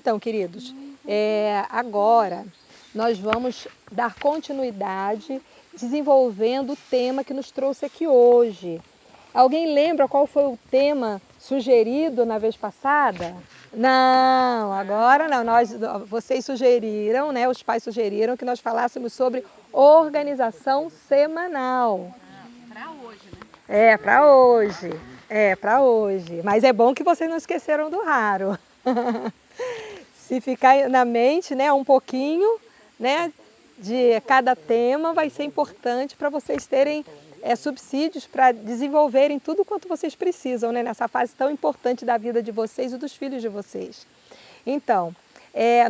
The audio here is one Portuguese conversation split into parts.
Então, queridos, agora nós vamos dar continuidade desenvolvendo o tema que nos trouxe aqui hoje. Alguém lembra qual foi o tema sugerido na vez passada? Não, agora não. Vocês sugeriram, né? Os pais sugeriram que nós falássemos sobre organização semanal. Para hoje, né? É, para hoje. É, para hoje. Mas é bom que vocês não esqueceram do raro. Se ficar na mente, né, um pouquinho, né, de cada tema, vai ser importante para vocês terem subsídios para desenvolverem tudo quanto vocês precisam, né, nessa fase tão importante da vida de vocês e dos filhos de vocês. Então,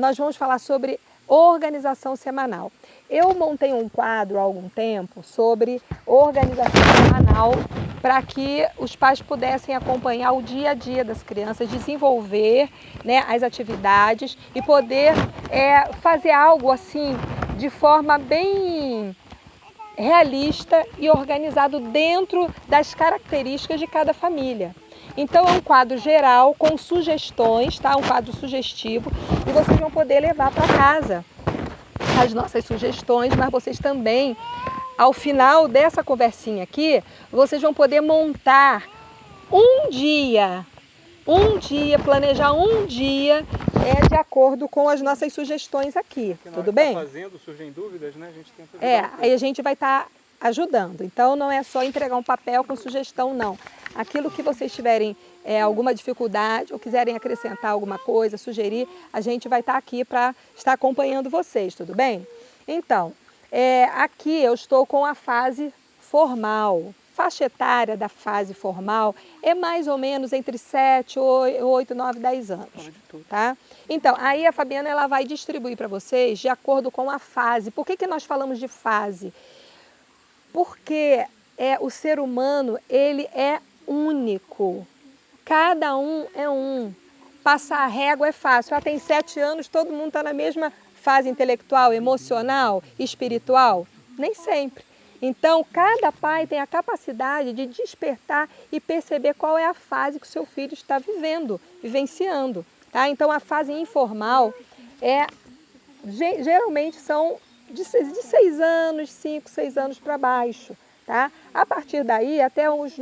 nós vamos falar sobre organização semanal. Eu montei um quadro há algum tempo sobre organização semanal para que os pais pudessem acompanhar o dia a dia das crianças, desenvolver, né, as atividades e poder fazer algo assim de forma bem realista e organizado dentro das características de cada família. Então é um quadro geral com sugestões, tá? Um quadro sugestivo e vocês vão poder levar para casa as nossas sugestões, mas vocês também, ao final dessa conversinha aqui, vocês vão poder montar planejar um dia de acordo com as nossas sugestões aqui, tudo bem? Fazendo, surgem dúvidas, né? A gente tenta ajudar aí a gente vai estar ajudando. Então não é só entregar um papel com sugestão, não. Aquilo que vocês tiverem alguma dificuldade ou quiserem acrescentar alguma coisa, sugerir, a gente vai estar aqui para estar acompanhando vocês, tudo bem? Então, aqui eu estou com a fase formal. Faixa etária da fase formal é mais ou menos entre 7, 8, 9, 10 anos. Tá? Então, aí a Fabiana ela vai distribuir para vocês de acordo com a fase. Por que nós falamos de fase? Porque o ser humano ele é único. Cada um é um. Passar a régua é fácil. Tem 7 anos, todo mundo está na mesma fase intelectual, emocional, espiritual? Nem sempre. Então, cada pai tem a capacidade de despertar e perceber qual é a fase que o seu filho está vivenciando. Tá? Então, a fase informal geralmente são de 6 anos, 5, 6 anos para baixo. Tá? A partir daí, até uns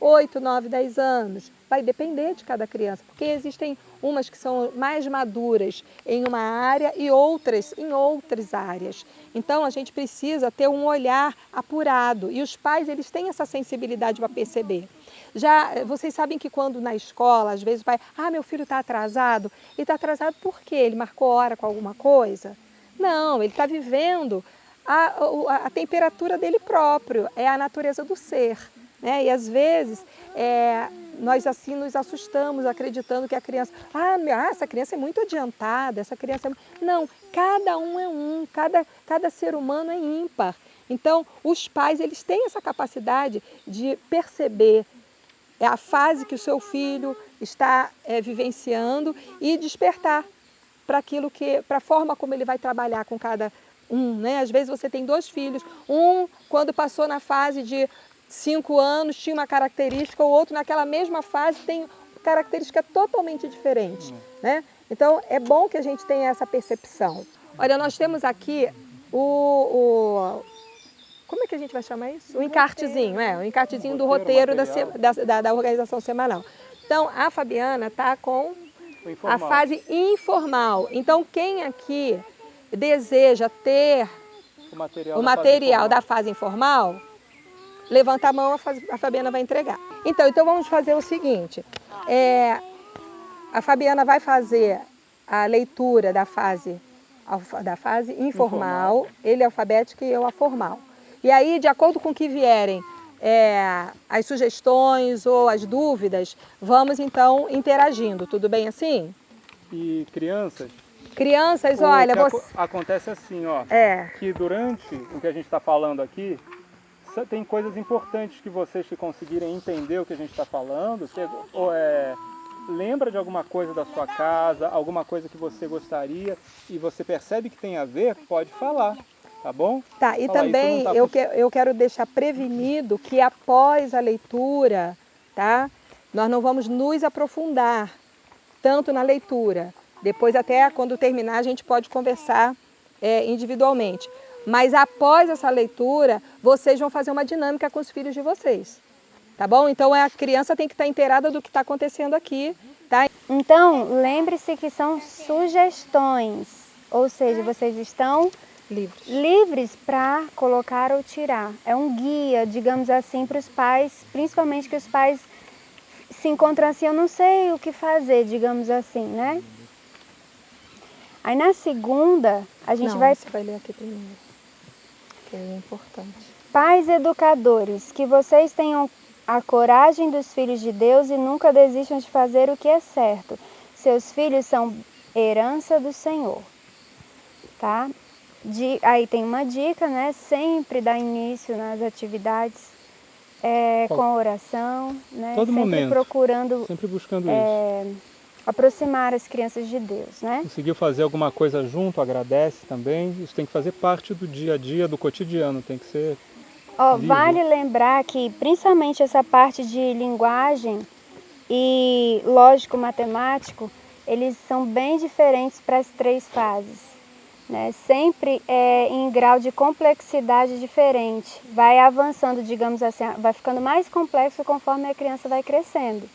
8, 9, 10 anos. Vai depender de cada criança, porque existem umas que são mais maduras em uma área e outras em outras áreas. Então, a gente precisa ter um olhar apurado e os pais eles têm essa sensibilidade para perceber. Já vocês sabem que quando na escola, às vezes o pai, meu filho está atrasado. Ele está atrasado por quê? Ele marcou hora com alguma coisa? Não, ele está vivendo a temperatura dele próprio, é a natureza do ser. Né? E às vezes nós assim nos assustamos acreditando que a criança, essa criança é muito adiantada, essa criança é... Não, cada um é um, cada ser humano é ímpar. Então os pais eles têm essa capacidade de perceber a fase que o seu filho está vivenciando e despertar para a forma como ele vai trabalhar com cada um. Né? Às vezes você tem 2 filhos, quando passou na fase de 5 anos tinha uma característica, o outro naquela mesma fase tem característica totalmente diferente. Né? Então é bom que a gente tenha essa percepção. Olha, nós temos aqui como é que a gente vai chamar isso? O encartezinho, o encartezinho do roteiro da organização semanal. Então a Fabiana está com a fase informal. Então quem aqui deseja ter o material da fase informal, levanta a mão, a Fabiana vai entregar. Então vamos fazer o seguinte, a Fabiana vai fazer a leitura da fase informal, ele é alfabético e eu a formal. E aí, de acordo com o que vierem as sugestões ou as dúvidas, vamos então interagindo, tudo bem assim? E crianças? Crianças, olha... Acontece assim, que durante o que a gente está falando aqui, tem coisas importantes que vocês que conseguirem entender o que a gente está falando, lembra de alguma coisa da sua casa, alguma coisa que você gostaria e você percebe que tem a ver, pode falar, tá bom? Tá, e também eu quero deixar prevenido que após a leitura, tá, nós não vamos nos aprofundar tanto na leitura. Depois, até quando terminar, a gente pode conversar individualmente. Mas após essa leitura, vocês vão fazer uma dinâmica com os filhos de vocês. Tá bom? Então a criança tem que estar inteirada do que está acontecendo aqui, tá? Então, lembre-se que são sugestões, ou seja, vocês estão livres para colocar ou tirar. É um guia, digamos assim, para os pais, principalmente que os pais se encontram assim, eu não sei o que fazer, digamos assim, né? Aí na segunda, a gente Você vai ler aqui primeiro, que é importante. Pais educadores, que vocês tenham a coragem dos filhos de Deus e nunca desistam de fazer o que é certo. Seus filhos são herança do Senhor, tá? Aí tem uma dica, né? Sempre dar início nas atividades com oração, né? Todo sempre momento, procurando, sempre buscando isso. Aproximar as crianças de Deus, né? Conseguiu fazer alguma coisa junto, agradece também. Isso tem que fazer parte do dia a dia, do cotidiano, tem que ser vivo. Vale lembrar que principalmente essa parte de linguagem e lógico-matemático, eles são bem diferentes para as 3 fases, né? Sempre em grau de complexidade diferente. Vai avançando, digamos assim, vai ficando mais complexo conforme a criança vai crescendo.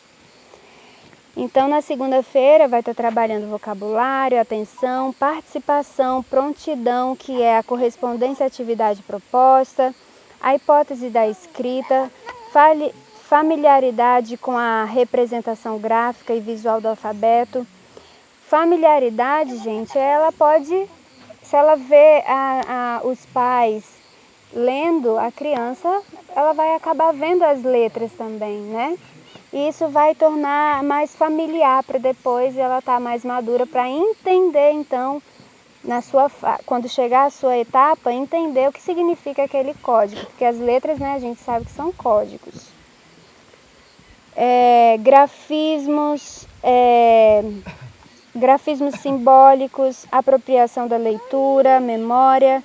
Então, na segunda-feira, vai estar trabalhando vocabulário, atenção, participação, prontidão, que é a correspondência à atividade proposta, a hipótese da escrita, familiaridade com a representação gráfica e visual do alfabeto. Familiaridade, gente, ela pode, se ela vê os pais lendo, a criança, ela vai acabar vendo as letras também, né? E isso vai tornar mais familiar para depois ela estar mais madura para entender, então, quando chegar a sua etapa, entender o que significa aquele código, porque as letras, né, a gente sabe que são códigos. Grafismos simbólicos, apropriação da leitura, memória,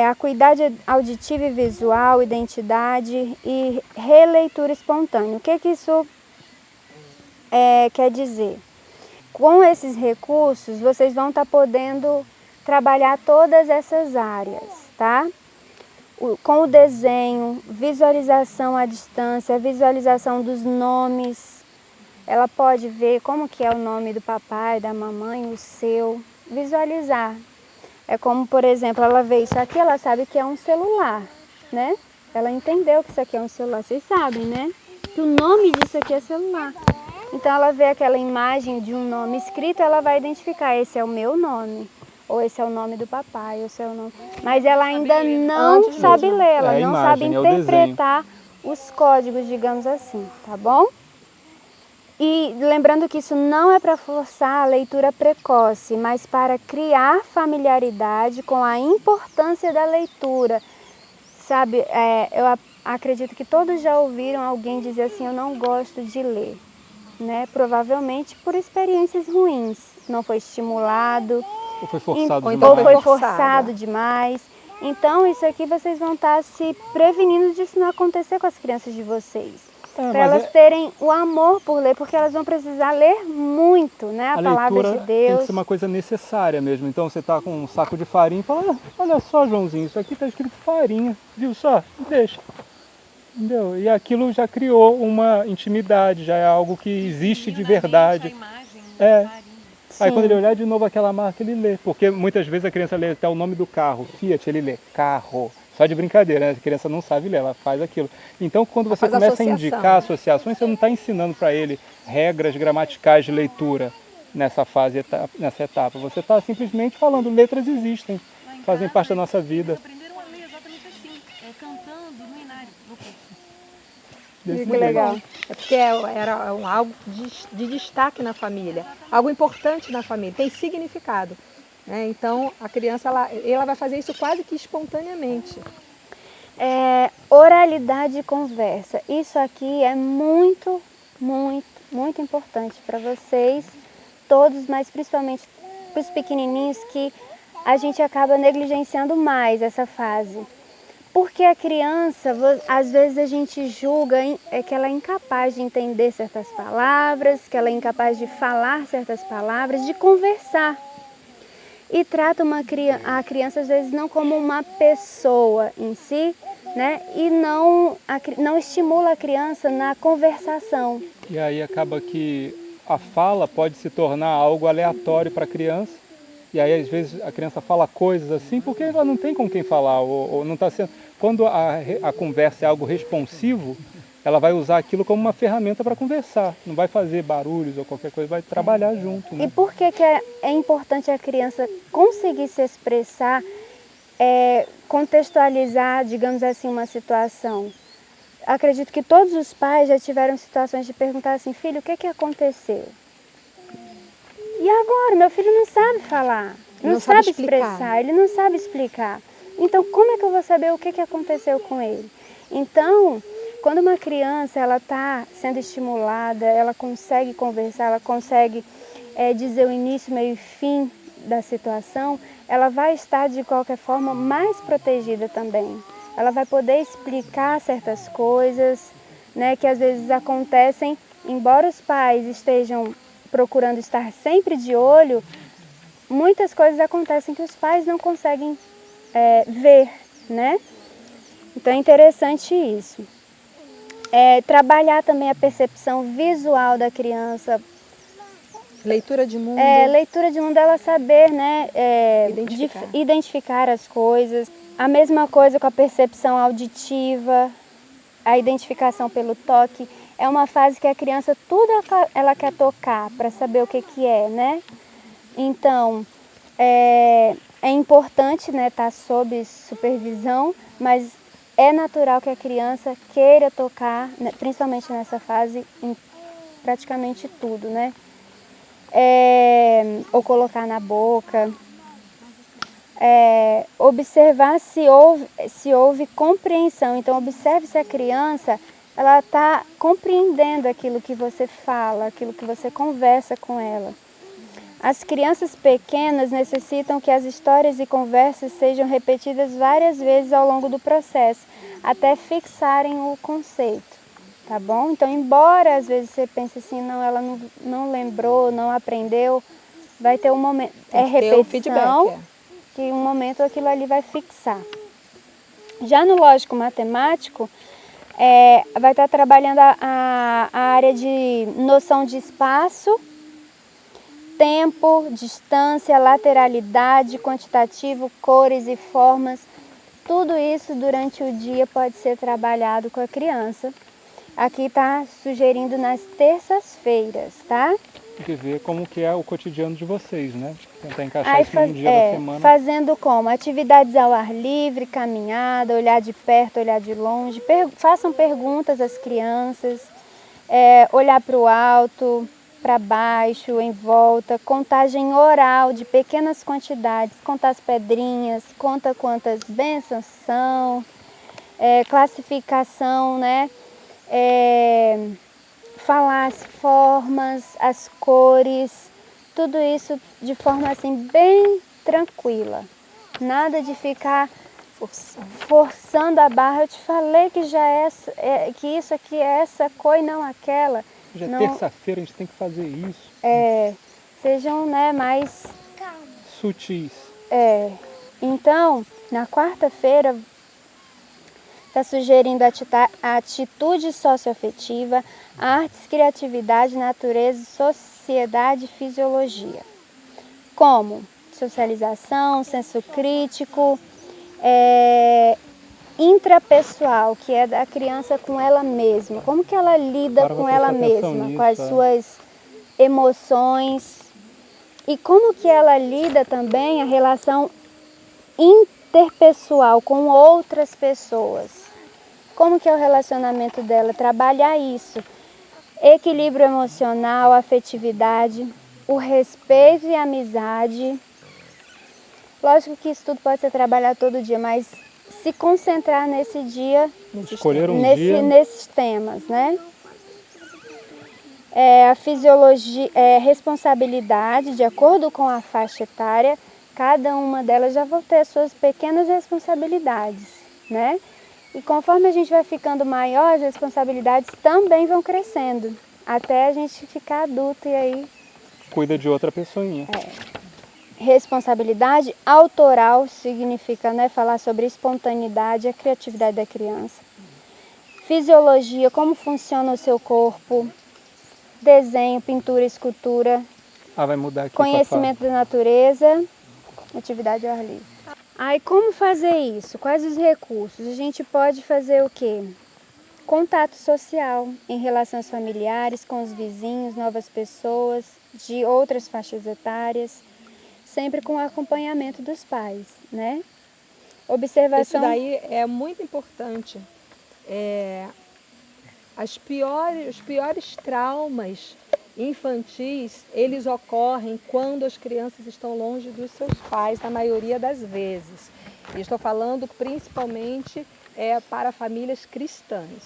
acuidade auditiva e visual, identidade e releitura espontânea. O que isso quer dizer? Com esses recursos, vocês vão estar podendo trabalhar todas essas áreas, tá? Com o desenho, visualização à distância, visualização dos nomes. Ela pode ver como que é o nome do papai, da mamãe, o seu. Visualizar. É como, por exemplo, ela vê isso aqui, ela sabe que é um celular, né? Ela entendeu que isso aqui é um celular. Vocês sabem, né? Que o nome disso aqui é celular. Então ela vê aquela imagem de um nome escrito, ela vai identificar, esse é o meu nome, ou esse é o nome do papai, ou esse é o nome. Mas ela ainda não sabe ler, ela não sabe interpretar os códigos, digamos assim, tá bom? E lembrando que isso não é para forçar a leitura precoce, mas para criar familiaridade com a importância da leitura. Sabe, eu acredito que todos já ouviram alguém dizer assim, eu não gosto de ler. Né? Provavelmente por experiências ruins, não foi estimulado, ou foi forçado demais. Ou foi forçado demais. Então isso aqui vocês vão estar se prevenindo disso não acontecer com as crianças de vocês. Para elas terem o amor por ler, porque elas vão precisar ler muito, né? A palavra de Deus. Tem que ser uma coisa necessária mesmo. Então você está com um saco de farinha e fala, olha só, Joãozinho, isso aqui está escrito farinha, viu só? Deixa. Entendeu? E aquilo já criou uma intimidade, já é algo que existe de verdade. Aí quando ele olhar de novo aquela marca, ele lê. Porque muitas vezes a criança lê até o nome do carro. Fiat, ele lê carro. Só de brincadeira, né? A criança não sabe ler, ela faz aquilo. Então quando você começa a indicar associações, você não está ensinando para ele regras gramaticais de leitura nessa etapa. Você está simplesmente falando, letras existem, fazem parte da nossa vida. Que legal. É porque era algo de destaque na família, algo importante na família, tem significado. Né? Então a criança ela vai fazer isso quase que espontaneamente. Oralidade e conversa. Isso aqui é muito, muito, muito importante para vocês todos, mas principalmente para os pequenininhos que a gente acaba negligenciando mais essa fase. Porque a criança, às vezes a gente julga que ela é incapaz de entender certas palavras, que ela é incapaz de falar certas palavras, de conversar. E trata a criança às vezes não como uma pessoa em si, né? E não estimula a criança na conversação. E aí acaba que a fala pode se tornar algo aleatório para a criança. E aí às vezes a criança fala coisas assim porque ela não tem com quem falar, ou não está sendo. Quando a conversa é algo responsivo, ela vai usar aquilo como uma ferramenta para conversar. Não vai fazer barulhos ou qualquer coisa, vai trabalhar junto, né? E por que é importante a criança conseguir se expressar, contextualizar, digamos assim, uma situação? Acredito que todos os pais já tiveram situações de perguntar assim, filho, o que aconteceu? E agora? Meu filho não sabe falar, não sabe expressar, ele não sabe explicar. Então, como é que eu vou saber o que aconteceu com ele? Então, quando uma criança está sendo estimulada, ela consegue conversar, ela consegue dizer o início, meio e fim da situação, ela vai estar, de qualquer forma, mais protegida também. Ela vai poder explicar certas coisas, né, que às vezes acontecem, embora os pais estejam procurando estar sempre de olho, muitas coisas acontecem que os pais não conseguem ver, né? Então é interessante isso. Trabalhar também a percepção visual da criança. Leitura de mundo. Leitura de mundo, ela saber, né, identificar as coisas. A mesma coisa com a percepção auditiva, a identificação pelo toque. É uma fase que a criança, tudo ela quer tocar para saber o que é, né? Então, é importante, né, estar sob supervisão, mas é natural que a criança queira tocar, né, principalmente nessa fase, em praticamente tudo, né? Ou colocar na boca. Observar se houve compreensão. Então, observe se a criança ela está compreendendo aquilo que você fala, aquilo que você conversa com ela. As crianças pequenas necessitam que as histórias e conversas sejam repetidas várias vezes ao longo do processo, até fixarem o conceito, tá bom? Então, embora às vezes você pense assim, não, ela não lembrou, não aprendeu, vai ter um momento, repetição, feedback, que um momento aquilo ali vai fixar. Já no lógico-matemático, vai estar trabalhando a área de noção de espaço, tempo, distância, lateralidade, quantitativo, cores e formas. Tudo isso durante o dia pode ser trabalhado com a criança. Aqui está sugerindo nas terças-feiras, tá? Tem que ver como que é o cotidiano de vocês, né? Tentar encaixar isso num dia da semana. Fazendo como? Atividades ao ar livre, caminhada, olhar de perto, olhar de longe. Façam perguntas às crianças, olhar para o alto, para baixo, em volta, contagem oral de pequenas quantidades, contar as pedrinhas, conta quantas bênçãos são, classificação, né? Falar as formas, as cores, tudo isso de forma assim bem tranquila. Nada de ficar forçando a barra. Eu te falei que que isso aqui é essa cor e não aquela. Já é terça-feira, a gente tem que fazer isso. Sejam, né, mais sutis. Então, na quarta-feira, está sugerindo a atitude socioafetiva, artes, criatividade, natureza, sociedade e fisiologia. Como socialização, senso crítico, intrapessoal, que é da criança com ela mesma. Como que ela lida com ela mesma, com as suas emoções. E como que ela lida também a relação interpessoal com outras pessoas. Como que é o relacionamento dela? Trabalhar isso. Equilíbrio emocional, afetividade, o respeito e a amizade. Lógico que isso tudo pode ser trabalhado todo dia, mas se concentrar nesse dia, nesses temas, né? A fisiologia, responsabilidade, de acordo com a faixa etária, cada uma delas já vão ter suas pequenas responsabilidades. né? E conforme a gente vai ficando maior, as responsabilidades também vão crescendo, até a gente ficar adulto e aí... Cuida de outra pessoinha. Responsabilidade autoral significa, né, falar sobre espontaneidade, a criatividade da criança. Fisiologia, como funciona o seu corpo. Desenho, pintura, escultura. Vai mudar aqui. Conhecimento da natureza, atividade ao ar livre. Aí como fazer isso? Quais os recursos? A gente pode fazer o quê? Contato social em relações familiares, com os vizinhos, novas pessoas de outras faixas etárias, sempre com o acompanhamento dos pais, né? Observação... Isso daí é muito importante. Os piores traumas infantis, eles ocorrem quando as crianças estão longe dos seus pais, na maioria das vezes. E estou falando principalmente para famílias cristãs,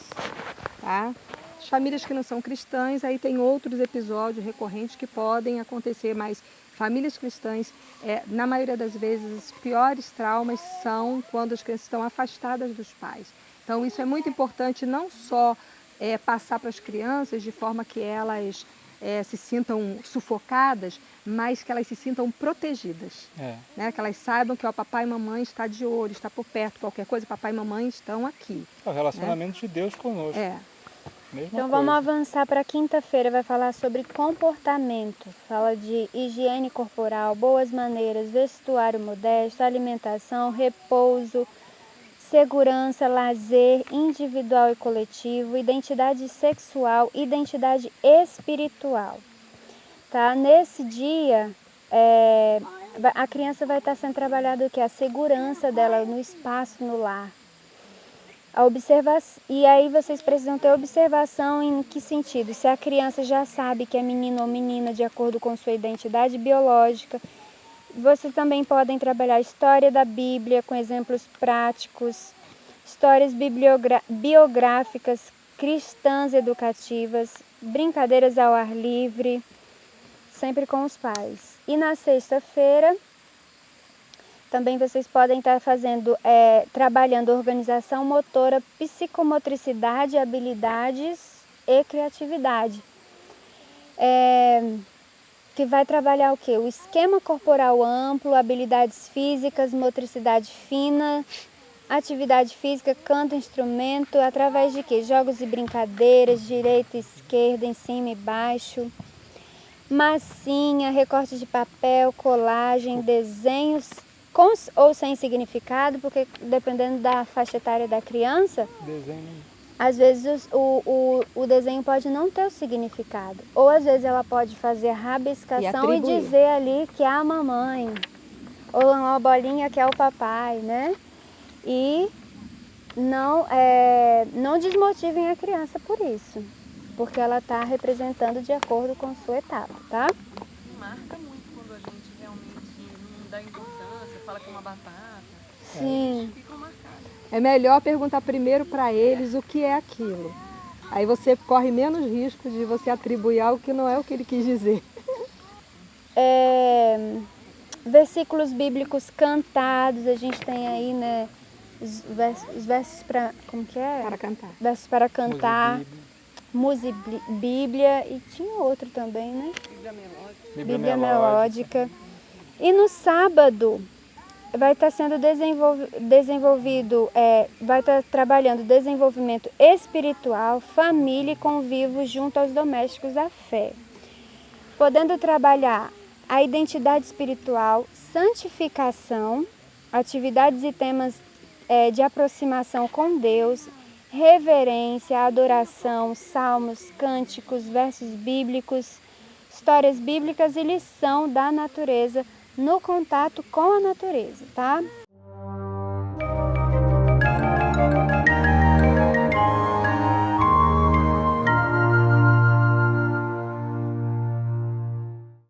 tá? As famílias que não são cristãs, aí tem outros episódios recorrentes que podem acontecer, mas famílias cristãs, na maioria das vezes, os piores traumas são quando as crianças estão afastadas dos pais. Então isso é muito importante, não só passar para as crianças de forma que elas se sintam sufocadas, mas que elas se sintam protegidas. Né? Que elas saibam que o papai e mamãe está de olho, está por perto, qualquer coisa, papai e mamãe estão aqui. É o relacionamento de Deus conosco. Então vamos avançar para quinta-feira, vai falar sobre comportamento, fala de higiene corporal, boas maneiras, vestuário modesto, alimentação, repouso, segurança, lazer individual e coletivo, identidade sexual, identidade espiritual. Tá? Nesse dia, a criança vai estar sendo trabalhada o quê? A segurança dela no espaço, no lar. E aí vocês precisam ter observação em que sentido? Se a criança já sabe que é menino ou menina de acordo com sua identidade biológica. Vocês também podem trabalhar a história da Bíblia com exemplos práticos, histórias biográficas, cristãs educativas, brincadeiras ao ar livre, sempre com os pais. E na sexta-feira, também vocês podem estar trabalhando organização motora, psicomotricidade, habilidades e criatividade. Que vai trabalhar o quê? O esquema corporal amplo, habilidades físicas, motricidade fina, atividade física, canto, instrumento, através de quê? Jogos e brincadeiras, direita e esquerda, em cima e baixo, massinha, recorte de papel, colagem, desenhos com ou sem significado, porque dependendo da faixa etária da criança, às vezes o desenho pode não ter o significado. Ou às vezes ela pode fazer rabiscação e dizer ali que é a mamãe. Ou uma bolinha que é o papai, né? E não desmotivem a criança por isso. Porque ela está representando de acordo com sua etapa, tá? Marca muito quando a gente realmente não dá importância, fala que é uma batata. Sim. Eles ficam marcados. É melhor perguntar primeiro para eles o que é aquilo. Aí você corre menos risco de você atribuir algo que não é o que ele quis dizer. Versículos bíblicos cantados, a gente tem aí, né, os versos para, como que é? Para cantar. Versos para cantar, música, Bíblia, e tinha outro também, né? Bíblia melódica. E no sábado vai estar sendo desenvolvido, vai estar trabalhando desenvolvimento espiritual, família e convívio junto aos domésticos da fé. Podendo trabalhar a identidade espiritual, santificação, atividades e temas de aproximação com Deus, reverência, adoração, salmos, cânticos, versos bíblicos, histórias bíblicas e lição da natureza no contato com a natureza, tá?